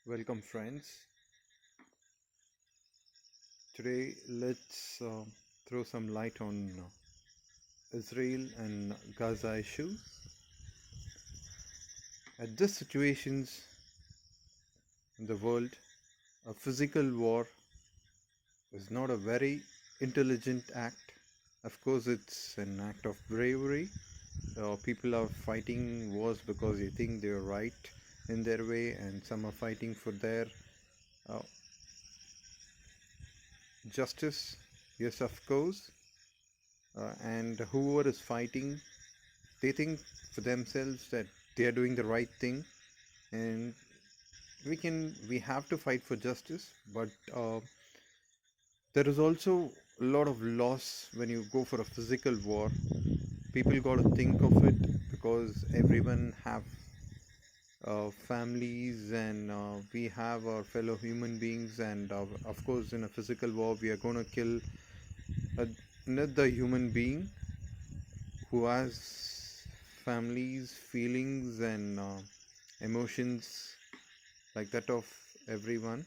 Welcome, friends. Today, let's throw some light on Israel and Gaza issues. At these situations in the world, a physical war is not a very intelligent act. Of course, it's an act of bravery. People are fighting wars because they think they're right in their way, and some are fighting for their uh, justice. Yes, of course. And whoever is fighting, they think for themselves that they are doing the right thing, and we have to fight for justice. But there is also a lot of loss when you go for a physical war. People got to think of it because everyone have families, and we have our fellow human beings, and of course in a physical war we are going to kill uh, another human being who has families, feelings, and emotions like that of everyone.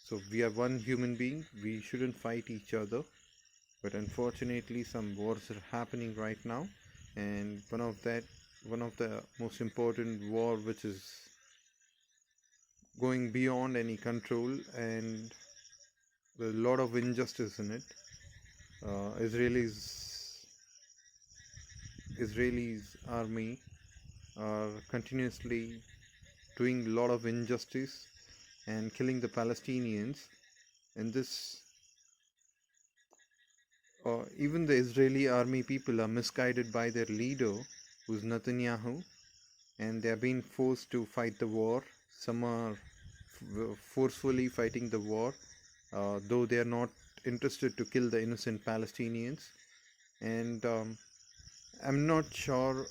So we are one human being. We shouldn't fight each other. But unfortunately, some wars are happening right now, and one of the most important war, which is going beyond any control, and there's a lot of injustice in it. Israelis army are continuously doing a lot of injustice and killing the Palestinians. And this, even the Israeli army people are misguided by their leader, who's Netanyahu, and they are being forced to fight the war. Some are forcefully fighting the war, though they are not interested to kill the innocent Palestinians. And I'm not sure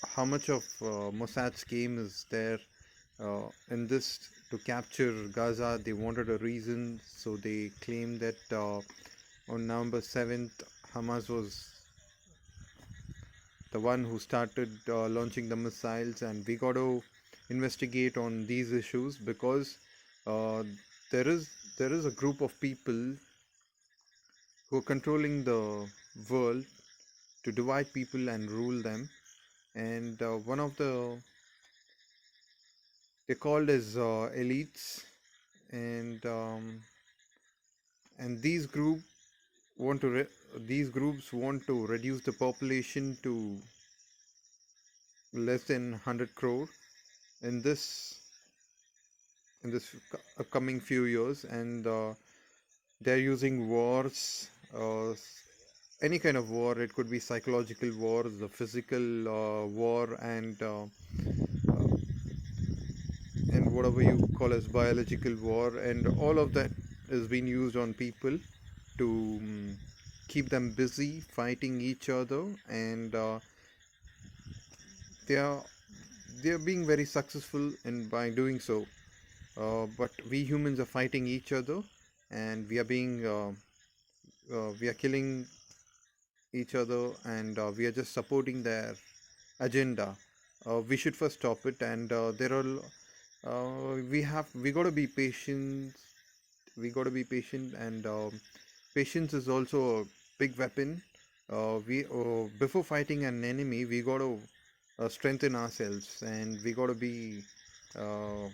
how much of Mossad's game is there in this to capture Gaza. They wanted a reason, so they claimed that on November 7th, Hamas was the one who started launching the missiles, and we got to investigate on these issues because uh, there is there is a group of people who are controlling the world to divide people and rule them, and one of they're called as elites, and and want to these groups want to reduce the population to less than 100 crore in this upcoming few years, and they're using wars, any kind of war. It could be psychological war, the physical war, and whatever you call as biological war, and all of that is being used on people to keep them busy fighting each other, and they are they are being very successful in by doing so. But we humans are fighting each other, and we are killing each other, and we are just supporting their agenda. We should first stop it, and there are we got to be patient. We got to be patient, and patience is also a big weapon. We Before fighting an enemy, we got to strengthen ourselves, and we got to be uh,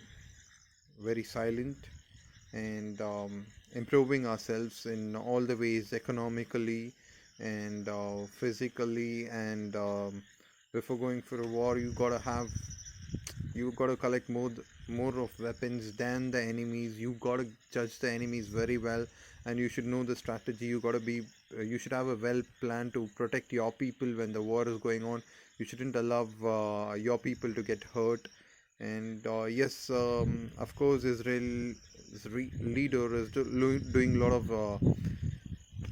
very silent, and improving ourselves in all the ways, economically and physically, and before going for a war you got to collect more of weapons than the enemies. You got to judge the enemies very well, and you should know the strategy. You should have a well plan to protect your people when the war is going on. You shouldn't allow your people to get hurt. And yes, of course, Israel's leader is doing a lot of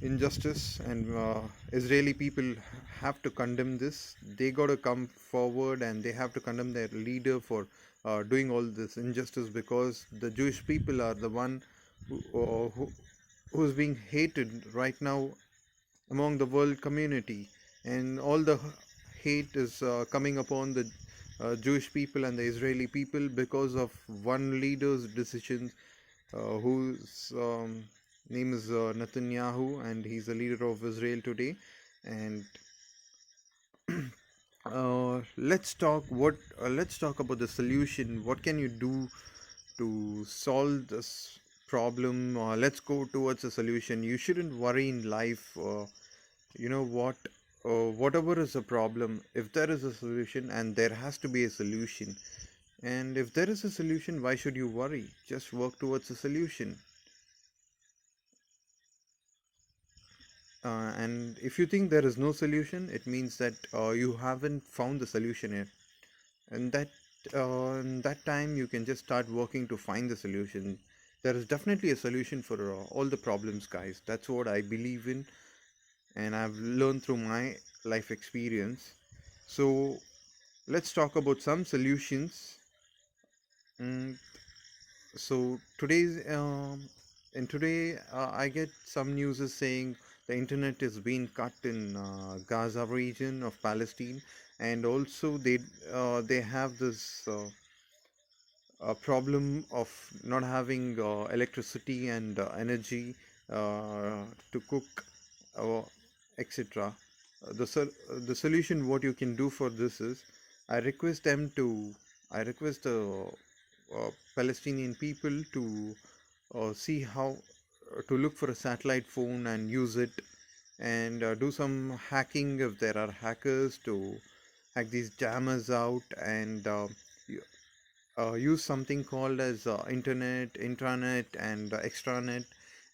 injustice, and Israeli people have to condemn this. They got to come forward, and they have to condemn their leader for doing all this injustice, because the Jewish people are the one who's being hated right now among the world community, and all the hate is coming upon the Jewish people and the Israeli people because of one leader's decisions, whose name is Netanyahu, and he's the leader of Israel today. And let's talk about the solution. What can you do to solve this problem? Let's go towards a solution. You shouldn't worry in life. You know what? Whatever is a problem, if there is a solution, and there has to be a solution, and if there is a solution, why should you worry? Just work towards a solution. And if you think there is no solution, it means that you haven't found the solution yet. And in that time, you can just start working to find the solution. There is definitely a solution for all the problems, guys. That's what I believe in, and I've learned through my life experience. So let's talk about some solutions. Mm, so today I get some news is saying the internet is being cut in Gaza region of Palestine, and also they have this problem of not having electricity and energy to cook, uh, etc. The solution what you can do for this is, I request them to I request the Palestinian people to see how to look for a satellite phone and use it, and do some hacking if there are hackers to hack these jammers out, and use something called as internet, intranet, and extranet,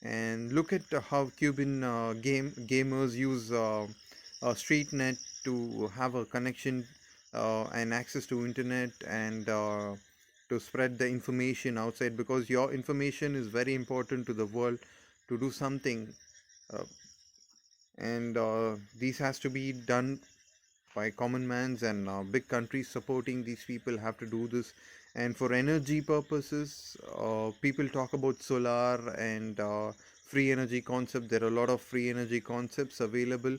and look at how Cuban gamers use streetnet to have a connection and access to internet, and to spread the information outside, because your information is very important to the world to do something, uh, and these has to be done by common mans, and big countries supporting these people have to do this. And for energy purposes, people talk about solar and free energy concept. There are a lot of free energy concepts available.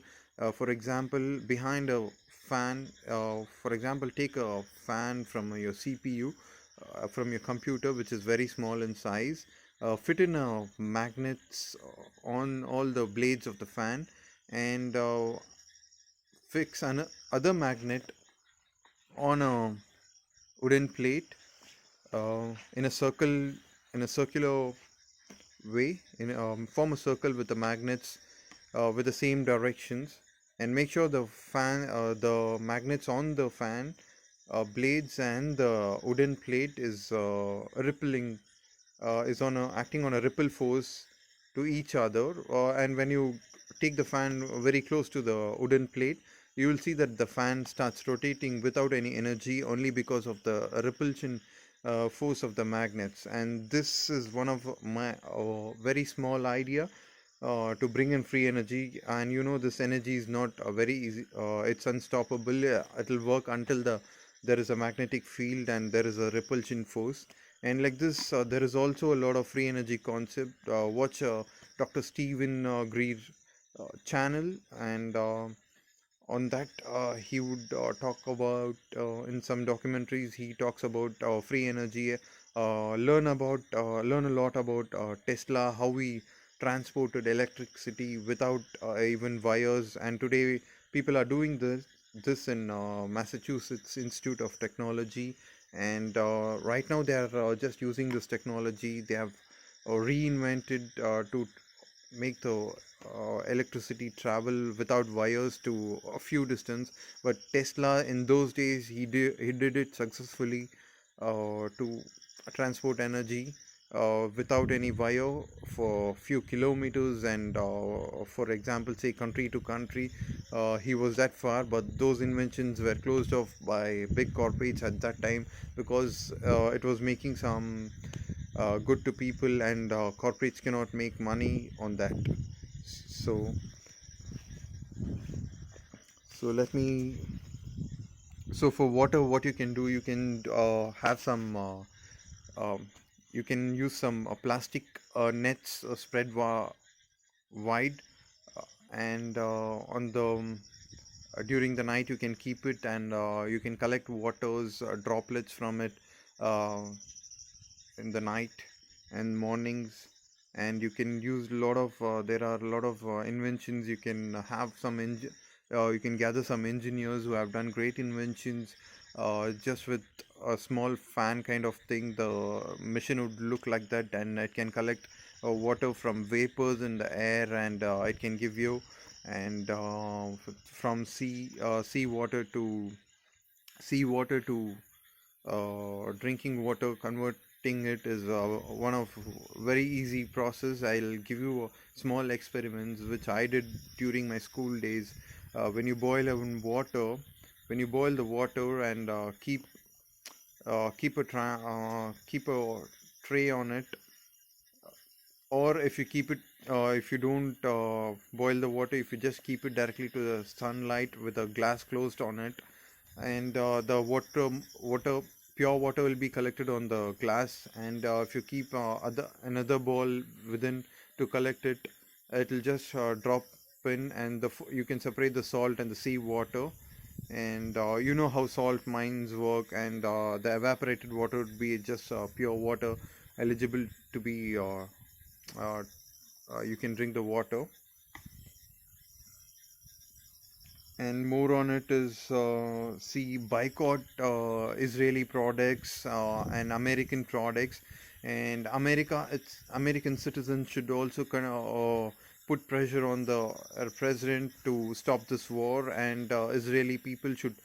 For example, behind a fan, for example, take a fan from your CPU, from your computer, which is very small in size, fit in magnets on all the blades of the fan, and fix an other magnet on a wooden plate, in a circular way, form a circle with the magnets with the same directions, and make sure the magnets on the fan blades and the wooden plate is acting on a ripple force to each other. And when you take the fan very close to the wooden plate, you will see that the fan starts rotating without any energy, only because of the repulsion force of the magnets. And this is one of my very small idea to bring in free energy. And this energy is not very easy, it's unstoppable. It will work until there is a magnetic field and there is a repulsion force. And like this, there is also a lot of free energy concept. Watch Dr. Stephen Greer channel, and on that he would talk about, in some documentaries he talks about free energy. Learn a lot about Tesla, how we transported electricity without even wires. And today people are doing this in Massachusetts Institute of Technology. And right now they are just using this technology. They have reinvented to make the electricity travel without wires to a few distance. But Tesla, in those days, he did it successfully, to transport energy without any wire for few kilometers. And for example, say country to country, he was that far. But those inventions were closed off by big corporates at that time, because it was making some good to people, and corporates cannot make money on that. So so let me so for water, what you can do, you can have some um, you can use some plastic nets spread wide, and on the during the night you can keep it, and you can collect waters droplets from it uh, in the night and mornings. And you can use a lot of there are a lot of inventions. You can have some you can gather some engineers who have done great inventions. Just with a small fan kind of thing, the machine would look like that, and it can collect water from vapors in the air, and it can give you, and from sea water to drinking water, converting it is one of very easy process. I'll give you small experiments which I did during my school days. When you boil water, when you boil the water and keep a tray on it, or if you keep it, if you don't boil the water, if you just keep it directly to the sunlight with a glass closed on it, and the water pure water will be collected on the glass. And if you keep another ball within to collect it, it will just drop in, and you can separate the salt and the sea water. And you know how salt mines work, and the evaporated water would be just pure water, eligible to be uh, you can drink the water. And more on it is, see, boycott Israeli products and American products. And it's American citizens should also kind of put pressure on the president to stop this war, and Israeli people should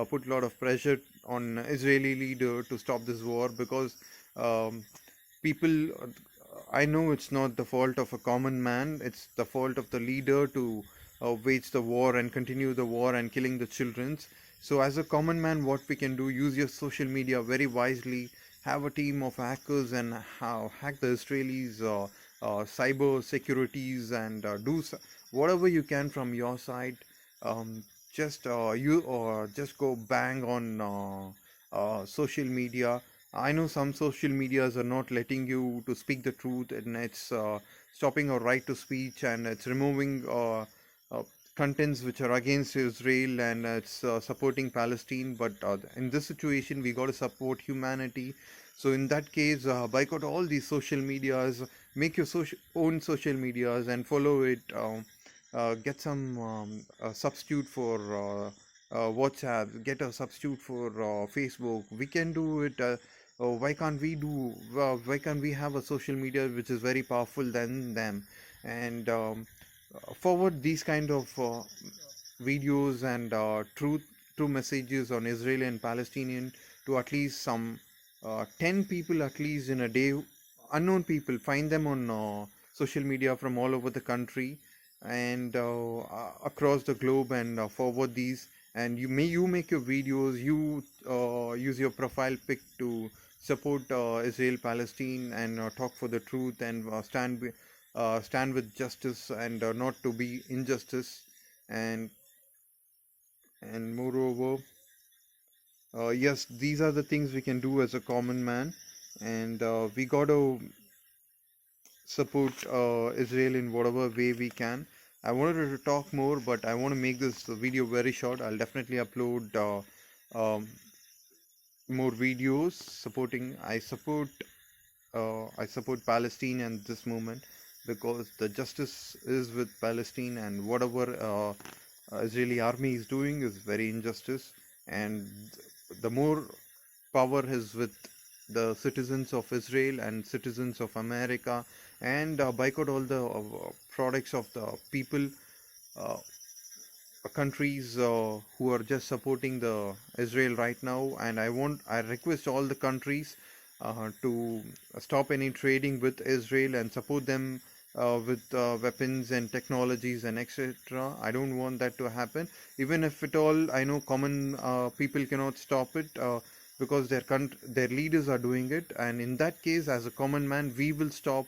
put a lot of pressure on Israeli leader to stop this war, because um, people, I know it's not the fault of a common man, it's the fault of the leader to wage the war and continue the war and killing the childrens. So as a common man, what we can do, use your social media very wisely, have a team of hackers and hack the Israelis cyber securities, and whatever you can from your side. um, just go bang on social media. I know some social medias are not letting you to speak the truth, and it's stopping our right to speech, and it's removing uh, contents which are against Israel, and it's supporting Palestine. But in this situation, we got to support humanity. So in that case, boycott all these social medias, make your own social medias and follow it. Get some substitute for WhatsApp, get a substitute for Facebook. We can do it. Why can't we have a social media which is very powerful than them? And forward these kind of videos and true messages on Israeli and Palestinian to at least some 10 people at least in a day. Unknown people, find them on social media from all over the country and across the globe, and forward these. And you make your videos, you use your profile pic to support Israel Palestine, and talk for the truth, and stand with justice, and not to be injustice. and and moreover, yes, these are the things we can do as a common man, and we got to support Israel in whatever way we can. I wanted to talk more, but I want to make this video very short. I'll definitely upload more videos supporting. I support Palestine and this movement, because the justice is with Palestine, and whatever Israeli army is doing is very injustice. And the more power is with the citizens of Israel and citizens of America, and boycott all the products of the people, uh, countries who are just supporting the Israel right now. And I request all the countries to stop any trading with Israel and support them with weapons and technologies and etc. I don't want that to happen. Even if at all, I know common people cannot stop it, because their leaders are doing it. And in that case, as a common man, we will stop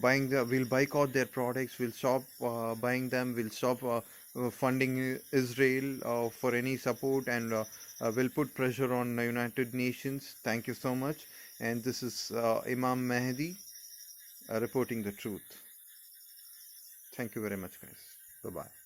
we'll boycott their products, we'll stop buying them, we'll stop funding Israel for any support, and will put pressure on the United Nations. Thank you so much. And this is Imam Mehdi reporting the truth. Thank you very much, guys. Bye bye.